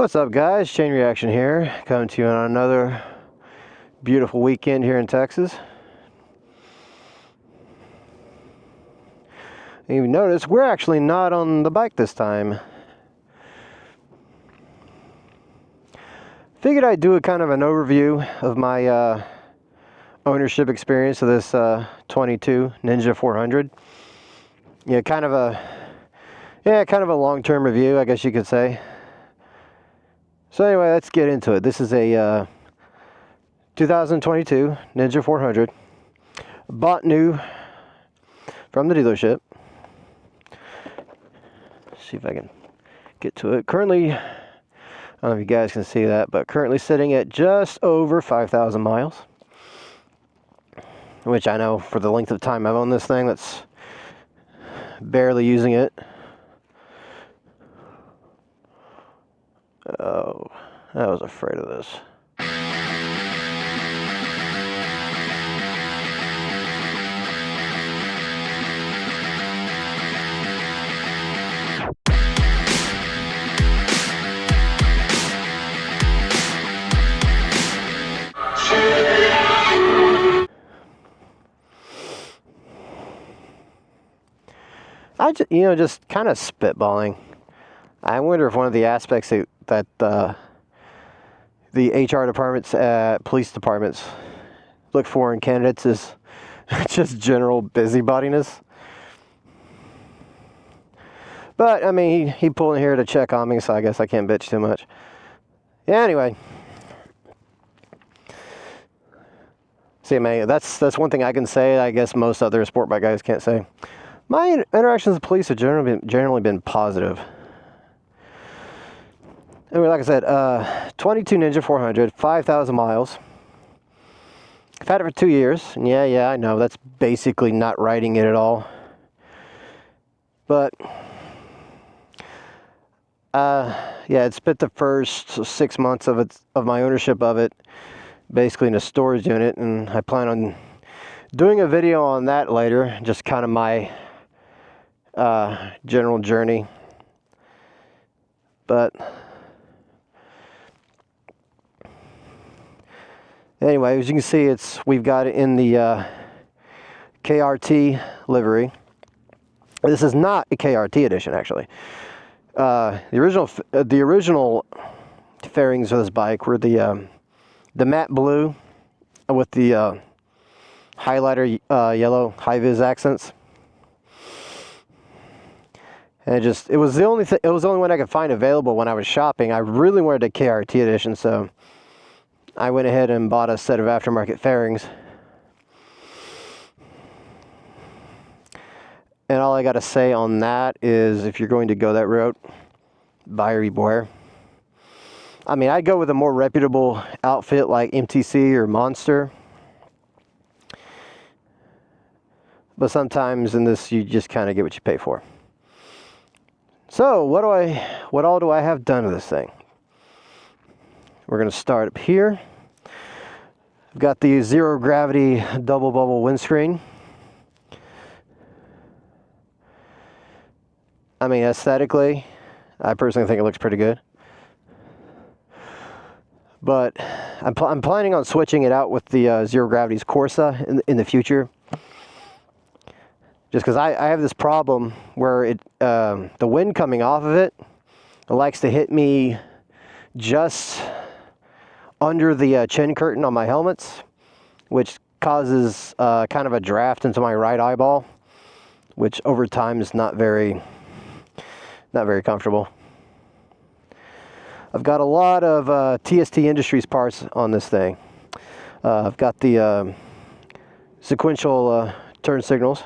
What's up, guys? Chain Reaction here, coming to you on another beautiful weekend here in Texas. And you notice we're actually not on the bike this time. Figured I'd do a kind of an overview of my ownership experience of this 22 Ninja 400. Yeah, kind of a long-term review, I guess you could say. So anyway, let's get into it. This is a 2022 Ninja 400, bought new from the dealership. Let's see if I can get to it. Currently, I don't know if you guys can see that, but currently sitting at just over 5,000 miles. Which I know for the length of time I've owned this thing, that's barely using it. Oh, I was afraid of this. Just kind of spitballing. I wonder if one of the aspects that the HR departments at police departments look for in candidates is just general busybodiness. But, I mean, he pulled in here to check on me, so I guess I can't bitch too much. Yeah, anyway. See, man, that's one thing I can say I guess most other sport bike guys can't say. My interactions with police have generally been positive. Anyway, like I said, 22 Ninja 400, 5,000 miles. I've had it for 2 years, and yeah, I know, that's basically not riding it at all. But, it spent the first 6 months of my ownership of it basically in a storage unit, and I plan on doing a video on that later, just kind of my general journey. But anyway, as you can see, we've got it in the KRT livery. This is not a KRT edition, actually. The original fairings of this bike were the matte blue with the highlighter yellow high-vis accents. And it was the only one I could find available when I was shopping. I really wanted a KRT edition, so I went ahead and bought a set of aftermarket fairings. And all I got to say on that is, if you're going to go that route, buyer beware. I mean, I'd go with a more reputable outfit like MTC or Monster. But sometimes in this, you just kind of get what you pay for. So, what all do I have done to this thing? We're going to start up here. I've got the zero gravity double bubble windscreen. I mean, aesthetically, I personally think it looks pretty good. But I'm planning on switching it out with the Zero Gravity's Corsa in the future. Just because I have this problem where the wind coming off of it likes to hit me just under the chin curtain on my helmets, which causes kind of a draft into my right eyeball, which over time is not very comfortable. I've got a lot of TST Industries parts on this thing. I've got the sequential turn signals.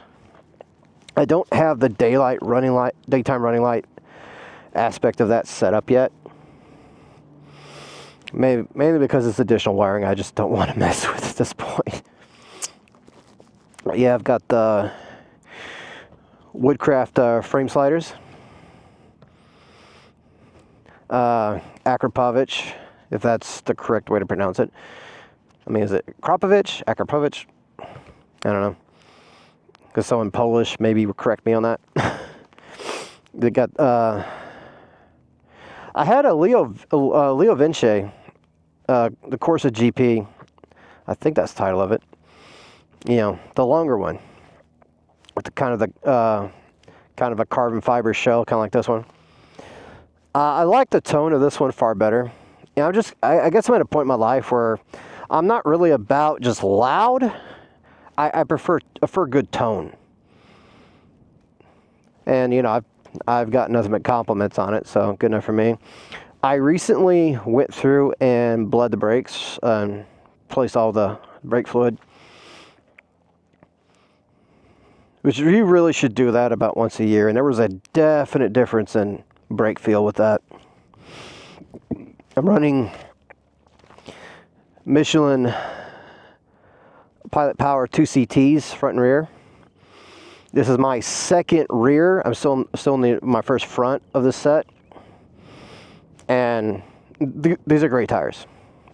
I don't have the daytime running light aspect of that set up yet. Mainly because it's additional wiring I just don't want to mess with at this point. Yeah, I've got the Woodcraft frame sliders. Akrapovich, if that's the correct way to pronounce it. I mean, is it Krapovich? Akrapovich? I don't know. Because someone Polish maybe will correct me on that. They got, I had a Leo Vinci, the Corsa GP. I think that's the title of it. You know, the longer one, with the kind of a carbon fiber shell, kind of like this one. I like the tone of this one far better. You know, I guess I'm at a point in my life where I'm not really about just loud. I prefer good tone. And you know, I've got nothing but compliments on it, so good enough for me. I recently went through and bled the brakes and placed all the brake fluid, which you really should do that about once a year. And there was a definite difference in brake feel with that. I'm running Michelin Pilot Power 2CTs front and rear. This is my second rear. I'm still in my first front of this set. And these are great tires.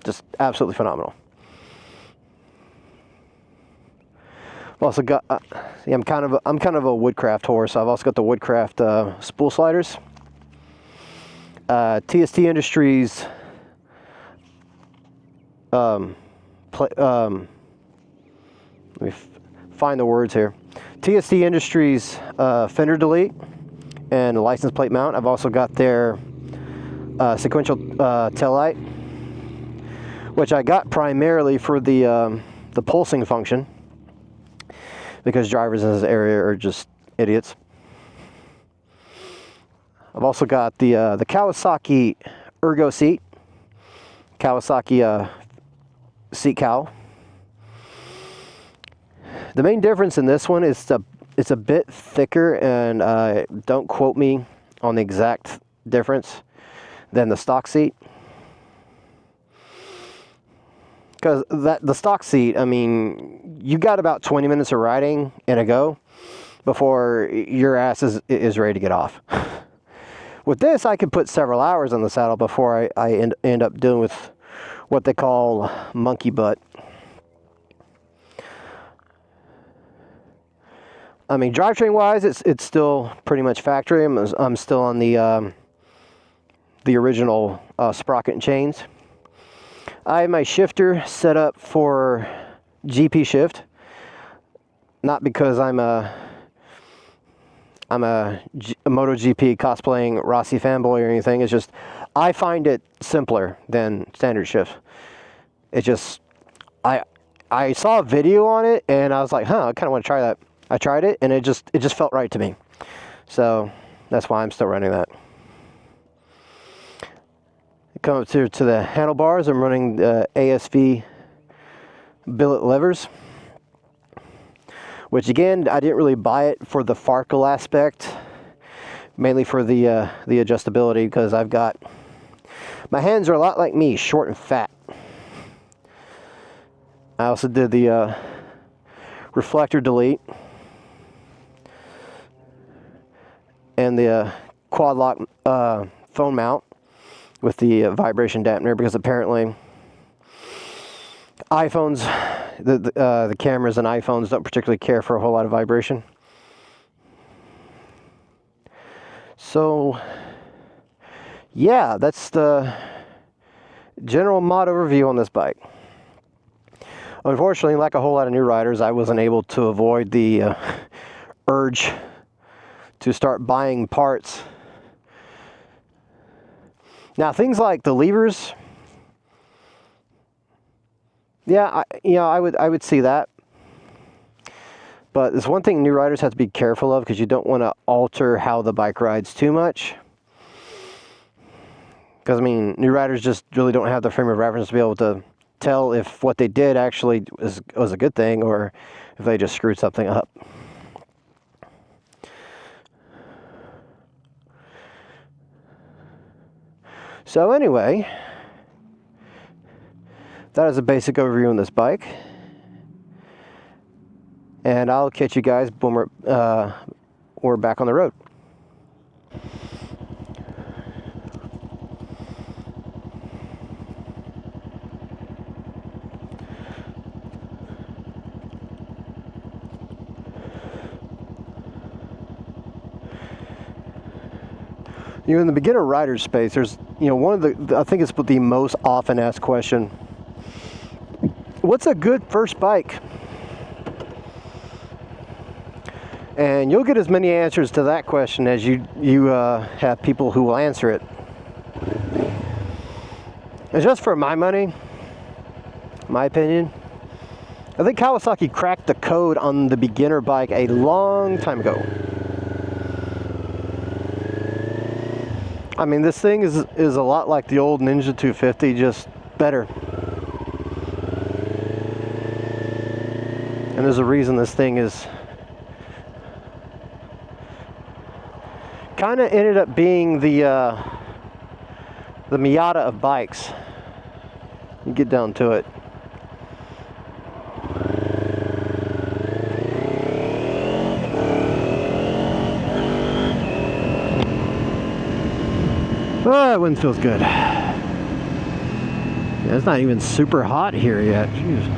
Just absolutely phenomenal. I've also got, I'm kind of a Woodcraft horse. I've also got the Woodcraft spool sliders. TST Industries let me find the words here. TST Industries fender delete and license plate mount. I've also got their sequential tail light, which I got primarily for the pulsing function, because drivers in this area are just idiots. I've also got the Kawasaki Ergo seat, Kawasaki seat cowl. The main difference in this one is it's a bit thicker, and don't quote me on the exact difference, than the stock seat. Because the stock seat, I mean, you got about 20 minutes of riding and a go before your ass is ready to get off. With this, I could put several hours on the saddle before I end up dealing with what they call monkey butt. I mean, drivetrain wise, it's still pretty much factory. I'm still on the original sprocket and chains. I have my shifter set up for GP shift, not because I'm a MotoGP cosplaying Rossi fanboy or anything. It's just I find it simpler than standard shift. It just I saw a video on it and I was like, I kind of want to try that. I tried it and it just felt right to me. So that's why I'm still running that. Come up to the handlebars. I'm running the ASV billet levers, which again, I didn't really buy it for the Farkle aspect, mainly for the adjustability, because my hands are a lot like me, short and fat. I also did the reflector delete and the quad lock phone mount with the vibration dampener, because apparently iPhones, the cameras in iPhones don't particularly care for a whole lot of vibration. So yeah, that's the general mod overview on this bike. Unfortunately, like a whole lot of new riders, I wasn't able to avoid the urge to start buying parts. Now, things like the levers, yeah, I would see that. But there's one thing new riders have to be careful of, because you don't want to alter how the bike rides too much. Because, I mean, new riders just really don't have the frame of reference to be able to tell if what they did actually was a good thing, or if they just screwed something up. So anyway, that is a basic overview on this bike, and I'll catch you guys when we're back on the road. You know, in the beginner rider space, there's, you know, one of the, I think it's the most often asked question. What's a good first bike? And you'll get as many answers to that question as you have people who will answer it. And just for my money, my opinion, I think Kawasaki cracked the code on the beginner bike a long time ago. I mean, this thing is a lot like the old Ninja 250, just better. And there's a reason this thing is kind of ended up being the Miata of bikes. You get down to it. Oh, that wind feels good. Yeah, it's not even super hot here yet. Jeez.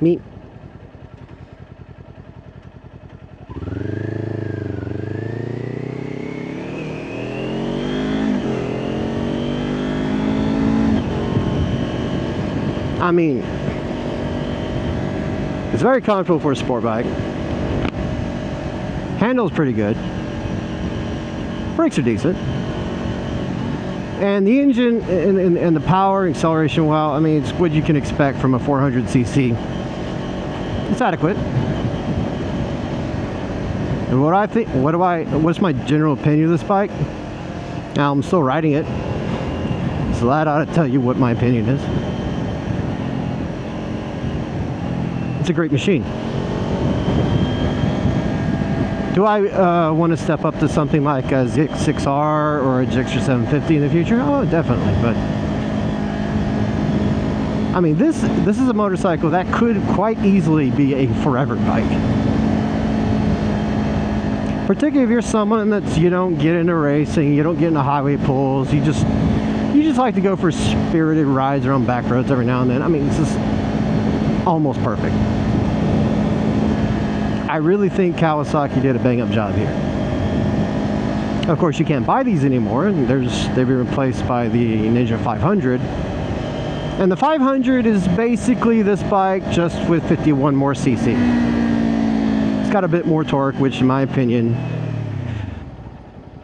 Meat. I mean, it's very comfortable for a sport bike. Handles pretty good. Brakes are decent. And the engine and the power and acceleration, well, I mean, it's what you can expect from a 400cc. It's adequate. And what I think, what's my general opinion of this bike? Now, I'm still riding it, so that ought to tell you what my opinion is. It's a great machine. Do I want to step up to something like a ZX6R or a Gixxer 750 in the future? Oh, definitely. But I mean, this is a motorcycle that could quite easily be a forever bike. Particularly if you're someone that's, you don't get into racing, you don't get into highway pulls, you just like to go for spirited rides around back roads every now and then. I mean, this is almost perfect. I really think Kawasaki did a bang-up job here. Of course, you can't buy these anymore, and they've been replaced by the Ninja 500. And the 500 is basically this bike just with 51 more cc. It's got a bit more torque, which in my opinion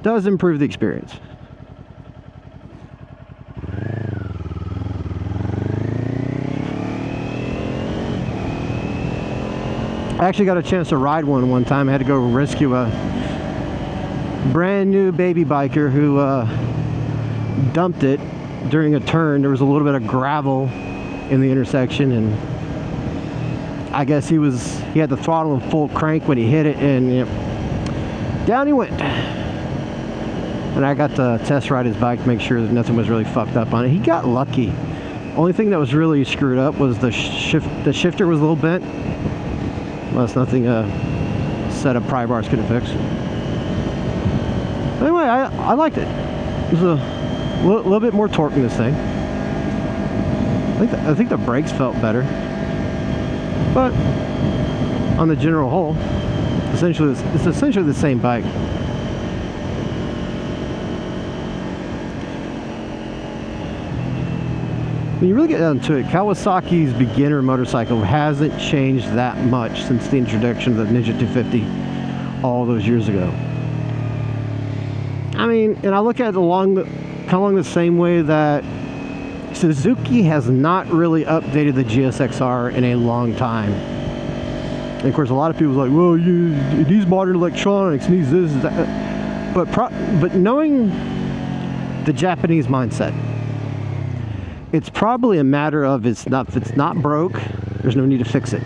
does improve the experience. I actually got a chance to ride one time. I had to go rescue a brand new baby biker who dumped it during a turn. There was a little bit of gravel in the intersection, and I guess he had the throttle in full crank when he hit it, and you know, down he went. And I got to test ride his bike to make sure that nothing was really fucked up on it. He got lucky. Only thing that was really screwed up was the shifter was a little bent. Well, that's nothing a set of pry bars couldn't fix. Anyway, I liked it. There's a little bit more torque in this thing. I think the brakes felt better. But on the general whole, it's essentially the same bike. When you really get down to it, Kawasaki's beginner motorcycle hasn't changed that much since the introduction of the Ninja 250 all those years ago. I mean, and I look at it along the same way that Suzuki has not really updated the GSX-R in a long time. And of course, a lot of people are like, well, it needs modern electronics, it needs this, that. But knowing the Japanese mindset, it's probably a matter of if it's not broke, there's no need to fix it.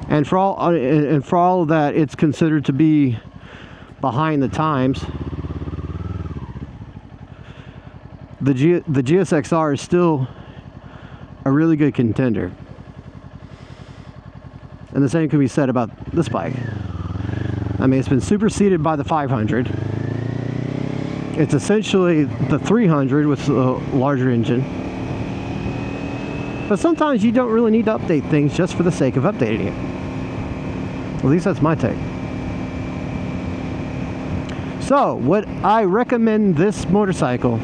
And for all that it's considered to be behind the times, the GSX-R is still a really good contender. And the same can be said about this bike. I mean, it's been superseded by the 500. It's essentially the 300 with a larger engine. But sometimes you don't really need to update things just for the sake of updating it. At least that's my take. So, would I recommend this motorcycle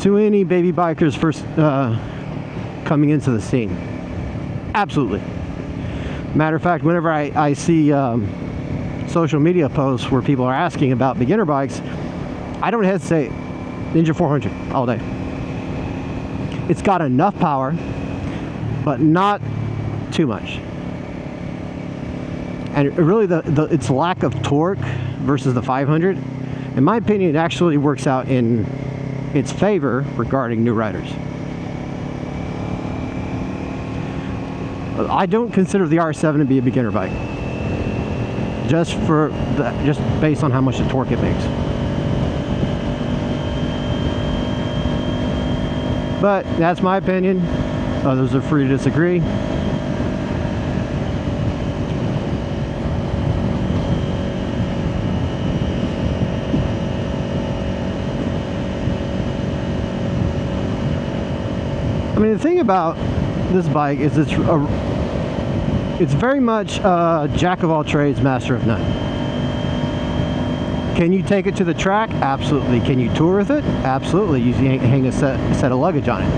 to any baby bikers first coming into the scene? Absolutely. Matter of fact, whenever I see social media posts where people are asking about beginner bikes, I don't hesitate. Ninja 400 all day. It's got enough power, but not too much. And really, its lack of torque versus the 500, in my opinion, it actually works out in its favor regarding new riders. I don't consider the R7 to be a beginner bike, just based on how much the torque it makes. But that's my opinion. Others are free to disagree. I mean, the thing about this bike is it's very much jack of all trades, master of none. Can you take it to the track? Absolutely. Can you tour with it? Absolutely. You hang a set of luggage on it.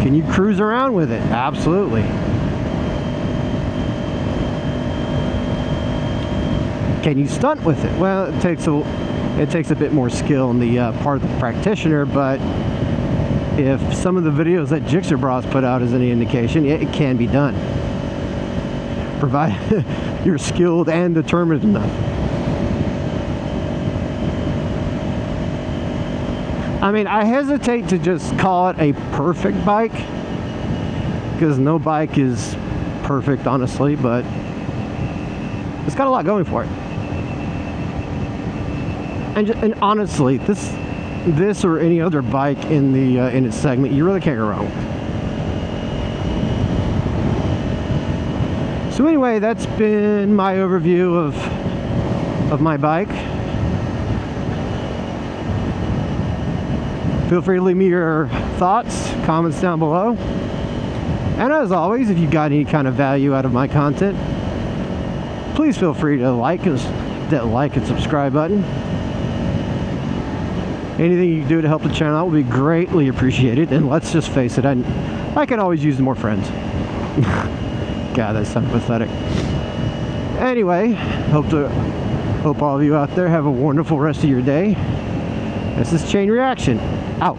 Can you cruise around with it? Absolutely. Can you stunt with it? Well, it takes a bit more skill on the part of the practitioner, but if some of the videos that Jixer Bros put out is any indication, it can be done, provided you're skilled and determined enough. I mean, I hesitate to just call it a perfect bike, because no bike is perfect, honestly, but it's got a lot going for it. And honestly, this or any other bike in its segment, you really can't go wrong with. So anyway, that's been my overview of my bike. Feel free to leave me your thoughts, comments down below. And as always, if you got any kind of value out of my content, please feel free to hit that like and subscribe button. Anything you can do to help the channel out will be greatly appreciated. And let's just face it, I can always use more friends. God, that sounds pathetic. Anyway, hope all of you out there have a wonderful rest of your day. This is Chain Reaction. Out.